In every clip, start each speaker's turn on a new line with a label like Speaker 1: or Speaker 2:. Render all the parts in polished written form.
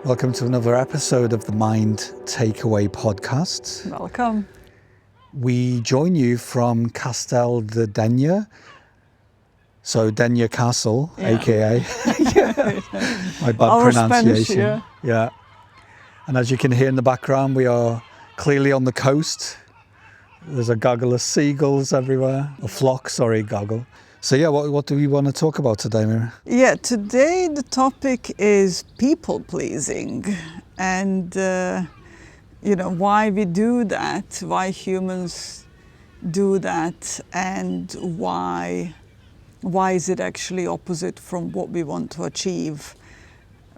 Speaker 1: Welcome to another episode of the Mind Takeaway podcast.
Speaker 2: Welcome.
Speaker 1: We join you from Castel de Denia, so Denia Castle, aka my bad
Speaker 2: Our
Speaker 1: pronunciation.
Speaker 2: Spanish,
Speaker 1: yeah. And as you can hear in the background, we are clearly on the coast. There's a gaggle of seagulls everywhere, gaggle. So what do we want to talk about today, Mira?
Speaker 2: Yeah, today the topic is people pleasing and why we do that, why humans do that, and why is it actually opposite from what we want to achieve,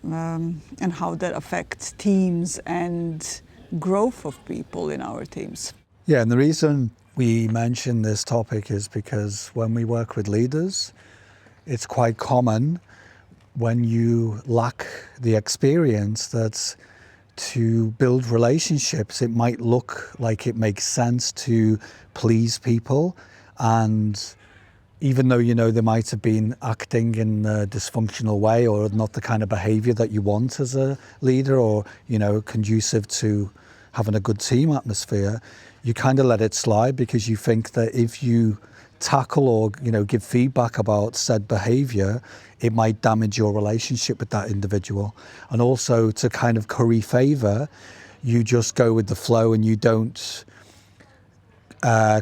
Speaker 2: and how that affects teams and growth of people in our teams.
Speaker 1: Yeah, and the reason we mention this topic is because when we work with leaders, it's quite common when you lack the experience that to build relationships, it might look like it makes sense to please people. And even though, they might have been acting in a dysfunctional way or not the kind of behavior that you want as a leader or, conducive to having a good team atmosphere, you kind of let it slide because you think that if you tackle or, give feedback about said behavior, it might damage your relationship with that individual. And also to kind of curry favor, you just go with the flow and you don't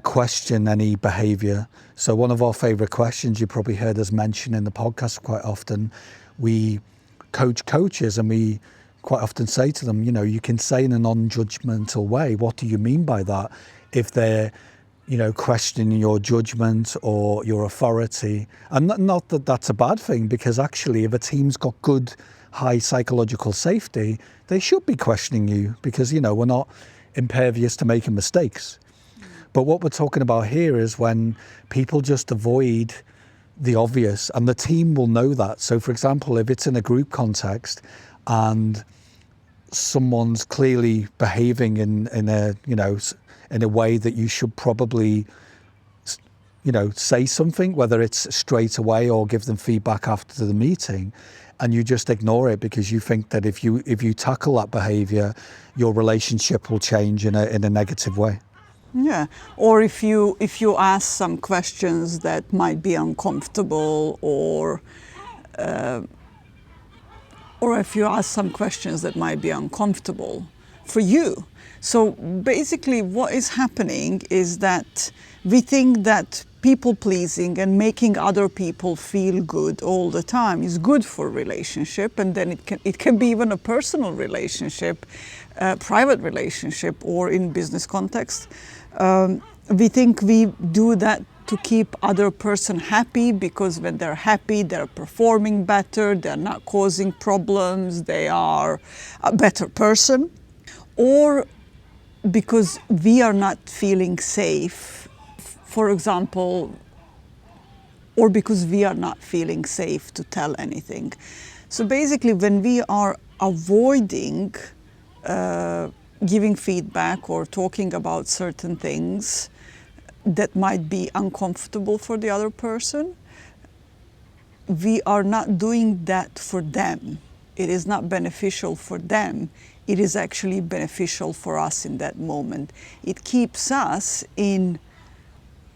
Speaker 1: question any behavior. So one of our favorite questions, you probably heard us mention in the podcast quite often, we coach coaches and we quite often say to them, you can say in a non-judgmental way, what do you mean by that? If they're, questioning your judgment or your authority. And not that that's a bad thing, because actually if a team's got good, high psychological safety, they should be questioning you because, we're not impervious to making mistakes. But what we're talking about here is when people just avoid the obvious, and the team will know that. So for example, if it's in a group context and someone's clearly behaving in a way that you should probably, say something, whether it's straight away or give them feedback after the meeting, and you just ignore it because you think that if you tackle that behavior, your relationship will change in a negative way.
Speaker 2: Yeah, or if you ask some questions that might be uncomfortable, or if you ask some questions that might be uncomfortable for you. So basically what is happening is that we think that people pleasing and making other people feel good all the time is good for relationship, and then it can be even a personal relationship, private relationship, or in business context. We think we do that to keep other person happy, because when they're happy, they're performing better, they're not causing problems, they are a better person. Or because we are not feeling safe, for example, or because we are not feeling safe to tell anything. So basically, when we are avoiding giving feedback or talking about certain things that might be uncomfortable for the other person, we are not doing that for them. It is not beneficial for them. It is actually beneficial for us in that moment. It keeps us in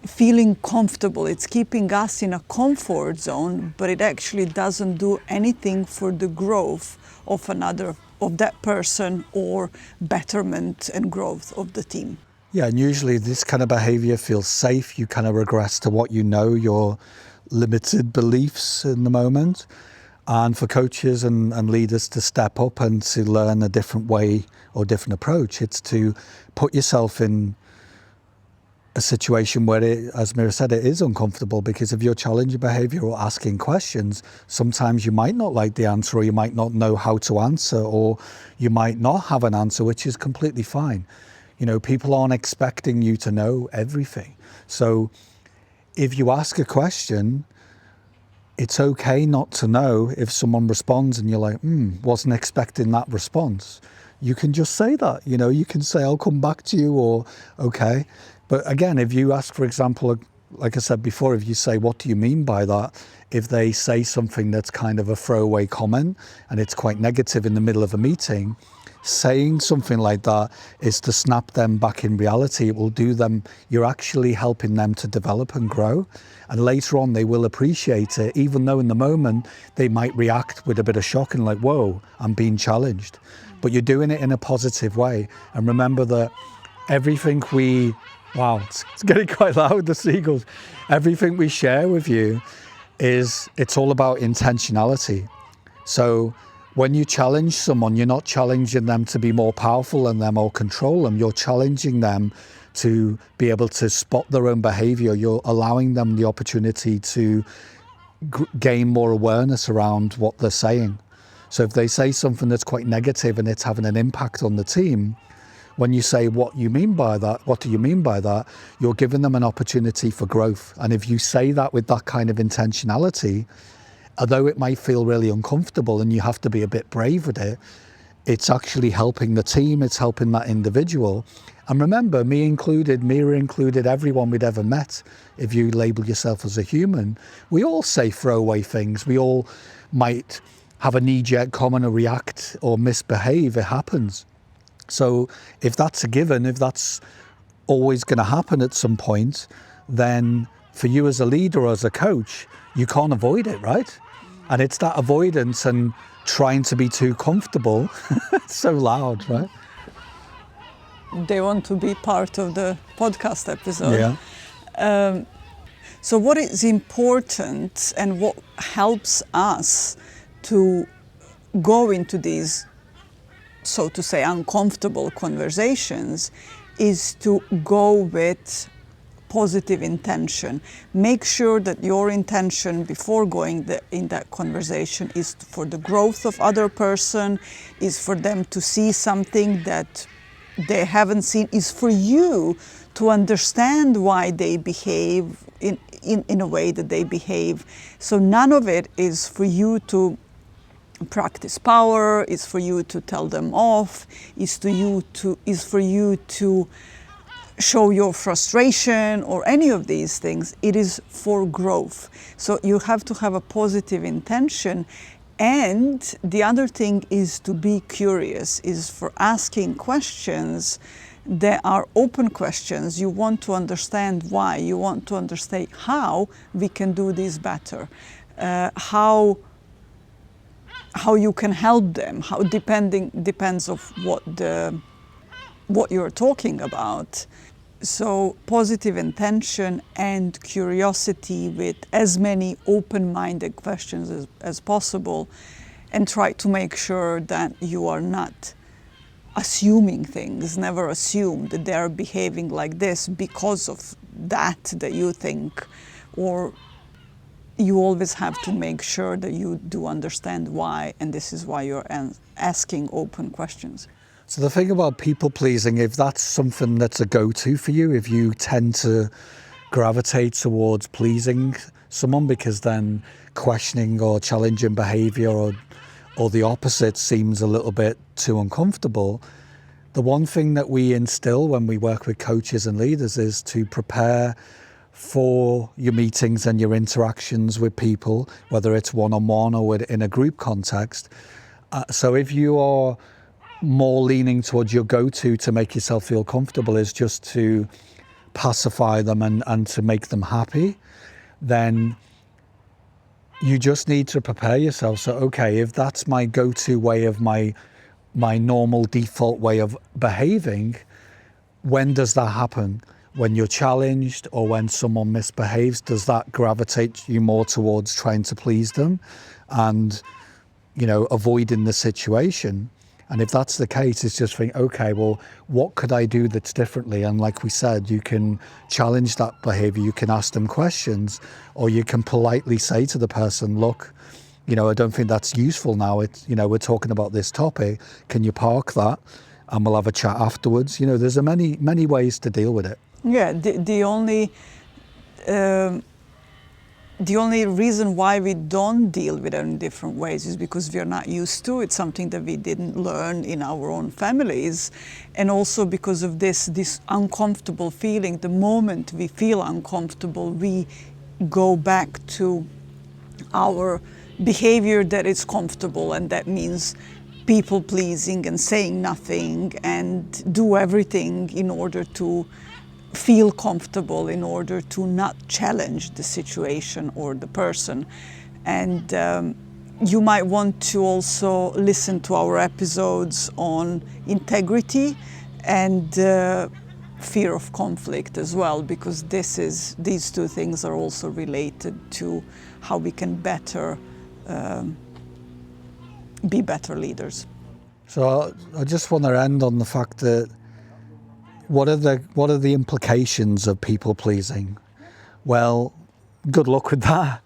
Speaker 2: feeling comfortable. It's keeping us in a comfort zone, but it actually doesn't do anything for the growth of that person or betterment and growth of the team.
Speaker 1: Yeah, and usually this kind of behavior feels safe. You kind of regress to what you know, your limited beliefs in the moment. And for coaches and leaders to step up and to learn a different way or different approach, it's to put yourself in a situation where, as Mira said, it is uncomfortable, because if you're challenging behavior or asking questions, sometimes you might not like the answer, or you might not know how to answer, or you might not have an answer, which is completely fine. People aren't expecting you to know everything. So if you ask a question, it's okay not to know. If someone responds and you're like, wasn't expecting that response, you can just say that. You can say, I'll come back to you, or okay. But again, if you ask, for example, like I said before, if you say, what do you mean by that? If they say something that's kind of a throwaway comment and it's quite negative in the middle of a meeting, saying something like that is to snap them back in reality. It will do them, you're actually helping them to develop and grow. And later on, they will appreciate it, even though in the moment they might react with a bit of shock and like, whoa, I'm being challenged. But you're doing it in a positive way. And remember that everything wow, it's getting quite loud, the seagulls. Everything we share with you it's all about intentionality. So when you challenge someone, you're not challenging them to be more powerful than them or control them. You're challenging them to be able to spot their own behavior. You're allowing them the opportunity to gain more awareness around what they're saying. So if they say something that's quite negative and it's having an impact on the team, when you say, what do you mean by that? You're giving them an opportunity for growth. And if you say that with that kind of intentionality, although it might feel really uncomfortable and you have to be a bit brave with it, it's actually helping the team, it's helping that individual. And remember, me included, everyone we'd ever met, if you label yourself as a human, we all say throwaway things. We all might have a knee-jerk comment or react or misbehave. It happens. So if that's a given, if that's always going to happen at some point, then for you as a leader or as a coach, you can't avoid it, right? And it's that avoidance and trying to be too comfortable. It's so loud, right?
Speaker 2: They want to be part of the podcast episode.
Speaker 1: Yeah.
Speaker 2: So what is important and what helps us to go into these, so to say, uncomfortable conversations is to go with positive intention. Make sure that your intention before going in that conversation is for the growth of other person, is for them to see something that they haven't seen, is for you to understand why they behave in a way that they behave. So none of it is for you to practice power, is for you to tell them off, is for you to show your frustration or any of these things. It is for growth. So you have to have a positive intention. And the other thing is to be curious, is for asking questions that are open questions. You want to understand why, you want to understand how we can do this better, how you can help them, depends of what you're talking about. So positive intention and curiosity with as many open-minded questions as possible, and try to make sure that you are not assuming things. Never assume that they're behaving like this because of that you think, or you always have to make sure that you do understand why, and this is why you're asking open questions.
Speaker 1: So the thing about people pleasing, if that's something that's a go-to for you, if you tend to gravitate towards pleasing someone because then questioning or challenging behavior or the opposite seems a little bit too uncomfortable, the one thing that we instill when we work with coaches and leaders is to prepare for your meetings and your interactions with people, whether it's one-on-one or in a group context. So if you are more leaning towards your go-to to make yourself feel comfortable is just to pacify them and to make them happy, then you just need to prepare yourself. So, okay, if that's my go-to way of my normal default way of behaving, when does that happen? When you're challenged or when someone misbehaves, does that gravitate you more towards trying to please them and, avoiding the situation? And if that's the case, it's just think, okay, well, what could I do that's differently? And like we said, you can challenge that behavior, you can ask them questions, or you can politely say to the person, look, I don't think that's useful now. We're talking about this topic. Can you park that? And we'll have a chat afterwards. There's many ways to deal with it.
Speaker 2: Yeah, the only the only reason why we don't deal with it in different ways is because we are not used to it. It's something that we didn't learn in our own families. And also because of this uncomfortable feeling, the moment we feel uncomfortable, we go back to our behavior that is comfortable, and that means people pleasing and saying nothing and do everything in order to feel comfortable, in order to not challenge the situation or the person. And you might want to also listen to our episodes on integrity and fear of conflict as well, because these two things are also related to how we can better be better leaders.
Speaker 1: So I just want to end on the fact that what are the implications of people pleasing? Well, good luck with that,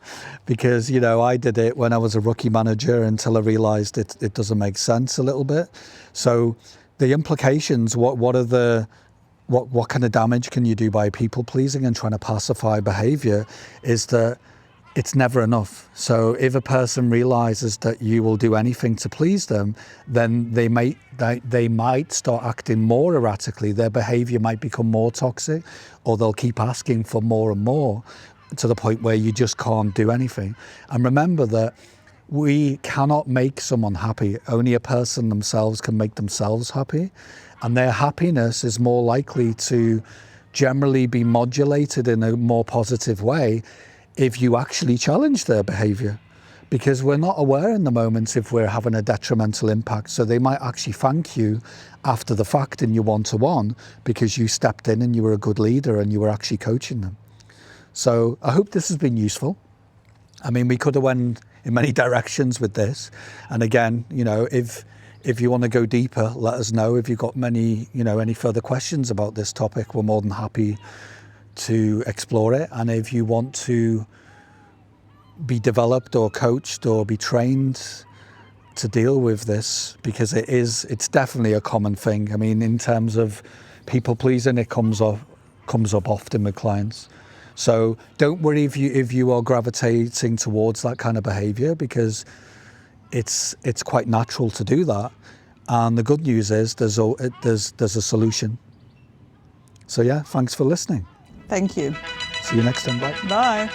Speaker 1: because I did it when I was a rookie manager until I realised it doesn't make sense a little bit. So the implications, what kind of damage can you do by people pleasing and trying to pacify behaviour, is that it's never enough. So if a person realizes that you will do anything to please them, then they might start acting more erratically. Their behavior might become more toxic, or they'll keep asking for more and more to the point where you just can't do anything. And remember that we cannot make someone happy. Only a person themselves can make themselves happy. And their happiness is more likely to generally be modulated in a more positive way if you actually challenge their behavior, because we're not aware in the moment if we're having a detrimental impact. So they might actually thank you after the fact in your one-to-one because you stepped in and you were a good leader and you were actually coaching them. So I hope this has been useful. I mean, we could have went in many directions with this. And again, if you want to go deeper, let us know. If you've got any further questions about this topic, we're more than happy to explore it. And if you want to be developed or coached or be trained to deal with this, because it's definitely a common thing. I mean, in terms of people pleasing, it comes up often with clients. So don't worry if you are gravitating towards that kind of behavior, because it's quite natural to do that. And the good news is there's a solution. So yeah, thanks for listening.
Speaker 2: Thank you.
Speaker 1: See you next time. Bye.
Speaker 2: Bye.